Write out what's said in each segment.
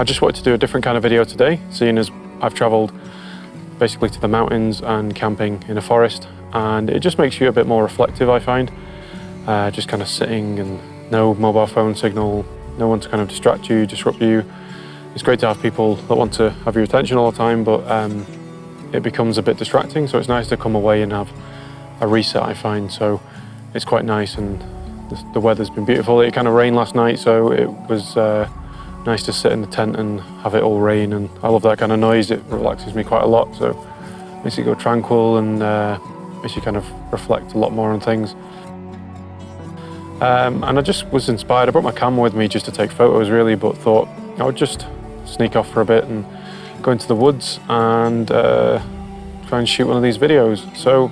I just wanted to do a different kind of video today, seeing as I've travelled basically to the mountains and camping in a forest, and it just makes you a bit more reflective, I find. Just kind of sitting and no mobile phone signal, no one to kind of distract you, disrupt you. It's great to have people that want to have your attention all the time, but it becomes a bit distracting, so it's nice to come away and have a reset, I find. So it's quite nice, and the weather's been beautiful. It kind of rained last night, so it was nice to sit in the tent and have it all rain, and I love that kind of noise. It relaxes me quite a lot, so makes you go tranquil and makes you kind of reflect a lot more on things. And I just was inspired. I brought my camera with me just to take photos really, but thought I would just sneak off for a bit and go into the woods and try and shoot one of these videos. So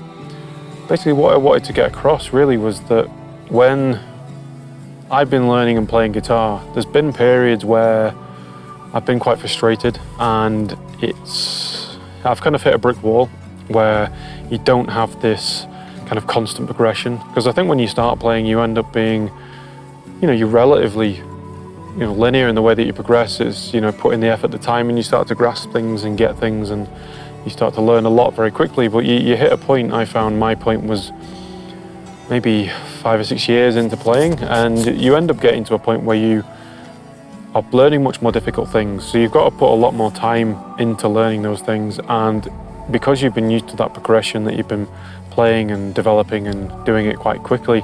basically what I wanted to get across really was that when I've been learning and playing guitar, there's been periods where I've been quite frustrated, and I've kind of hit a brick wall where you don't have this kind of constant progression. Because I think when you start playing, you end up being, you're relatively, linear in the way that you progress. Is, put in the effort, the time, and you start to grasp things and get things, and you start to learn a lot very quickly. But you hit a point, I found my point was maybe 5 or 6 years into playing, and you end up getting to a point where you are learning much more difficult things. So you've got to put a lot more time into learning those things, and because you've been used to that progression, that you've been playing and developing and doing it quite quickly,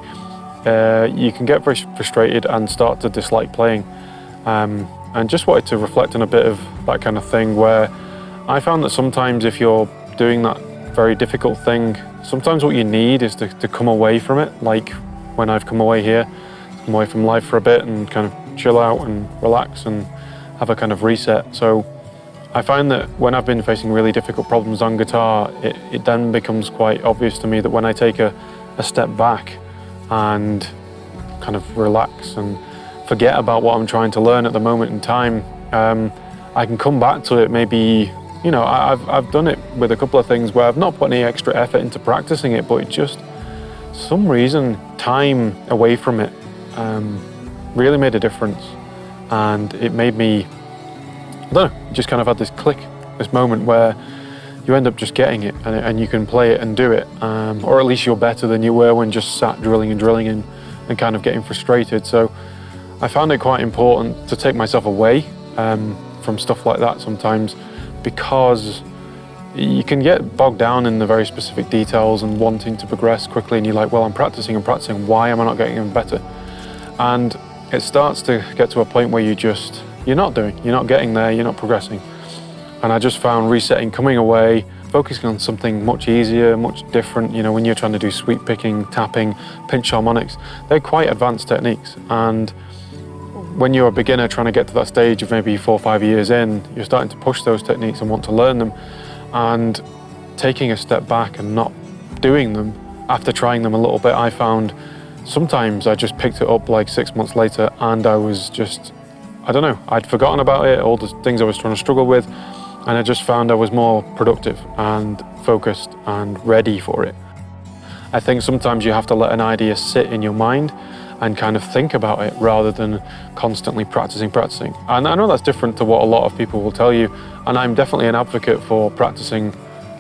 you can get very frustrated and start to dislike playing. And just wanted to reflect on a bit of that kind of thing, where I found that sometimes if you're doing that very difficult thing, sometimes what you need is to come away from it. Like when I've come away here, come away from life for a bit and kind of chill out and relax and have a kind of reset. So I find that when I've been facing really difficult problems on guitar, it then becomes quite obvious to me that when I take a step back and kind of relax and forget about what I'm trying to learn at the moment in time, I can come back to it. Maybe, I've done it with a couple of things where I've not put any extra effort into practicing it, but it just, some reason, time away from it really made a difference. And it made me, I don't know, just kind of had this click, this moment where you end up just getting it, and you can play it and do it, or at least you're better than you were when just sat drilling and kind of getting frustrated. So I found it quite important to take myself away from stuff like that sometimes, because you can get bogged down in the very specific details and wanting to progress quickly, and you're like, well, I'm practicing, why am I not getting even better? And it starts to get to a point where you're not getting there, you're not progressing. And I just found resetting, coming away, focusing on something much easier, much different. When you're trying to do sweep picking, tapping, pinch harmonics, they're quite advanced techniques. And when you're a beginner trying to get to that stage of maybe 4 or 5 years in, you're starting to push those techniques and want to learn them. And taking a step back and not doing them after trying them a little bit, I found sometimes I just picked it up like 6 months later, and I was just, I don't know, I'd forgotten about it, all the things I was trying to struggle with, and I just found I was more productive and focused and ready for it. I think sometimes you have to let an idea sit in your mind and kind of think about it rather than constantly practicing. And I know that's different to what a lot of people will tell you, and I'm definitely an advocate for practicing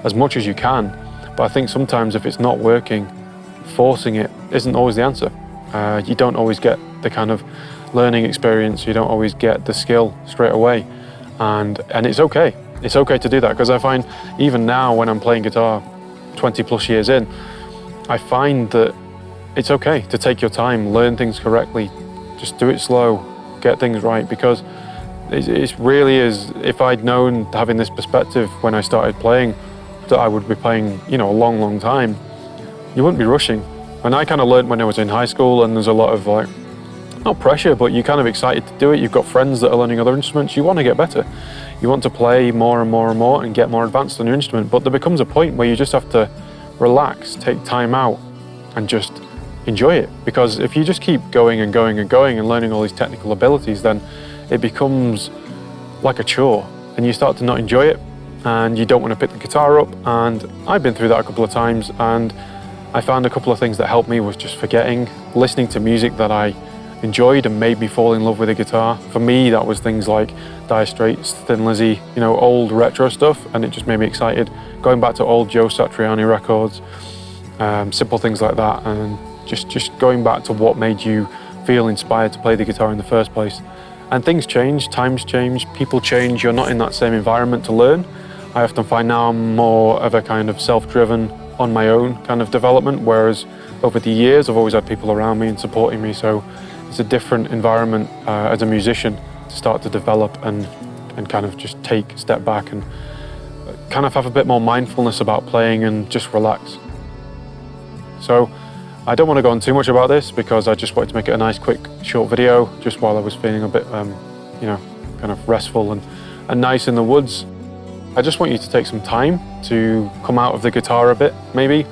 as much as you can, but I think sometimes if it's not working, forcing it isn't always the answer. You don't always get the kind of learning experience, you don't always get the skill straight away, and it's okay. It's okay to do that, because I find even now when I'm playing guitar 20 plus years in, I find that it's okay to take your time, learn things correctly, just do it slow, get things right, because it really is, if I'd known, having this perspective when I started playing, that I would be playing, a long time, you wouldn't be rushing. And I kind of learned when I was in high school, and there's a lot of not pressure, but you're kind of excited to do it. You've got friends that are learning other instruments, you want to get better. You want to play more and more and get more advanced on your instrument, but there becomes a point where you just have to relax, take time out, and just enjoy it. Because if you just keep going and learning all these technical abilities, then it becomes like a chore, and you start to not enjoy it, and you don't want to pick the guitar up. And I've been through that a couple of times, and I found a couple of things that helped me was just forgetting, listening to music that I enjoyed and made me fall in love with the guitar. For me, that was things like Dire Straits, Thin Lizzy, you know, old retro stuff, and it just made me excited. Going back to old Joe Satriani records, simple things like that, and just going back to what made you feel inspired to play the guitar in the first place. And things change, times change, people change, you're not in that same environment to learn. I often find now I'm more of a kind of self-driven, on my own kind of development, whereas over the years I've always had people around me and supporting me, so it's a different environment as a musician to start to develop and kind of just take a step back and kind of have a bit more mindfulness about playing and just relax. So I don't want to go on too much about this because I just wanted to make it a nice quick short video just while I was feeling a bit you know, kind of restful and nice in the woods. I just want you to take some time to come out of the guitar a bit, maybe.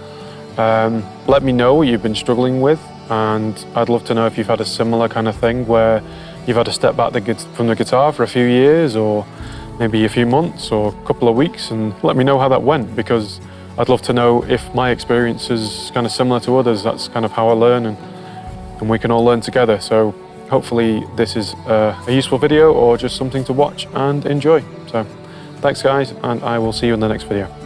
Let me know what you've been struggling with, and I'd love to know if you've had a similar kind of thing where you've had to step back from the guitar for a few years or maybe a few months or a couple of weeks, and let me know how that went, because I'd love to know if my experience is kind of similar to others. That's kind of how I learn, and we can all learn together. So hopefully this is a useful video or just something to watch and enjoy. So thanks guys, and I will see you in the next video.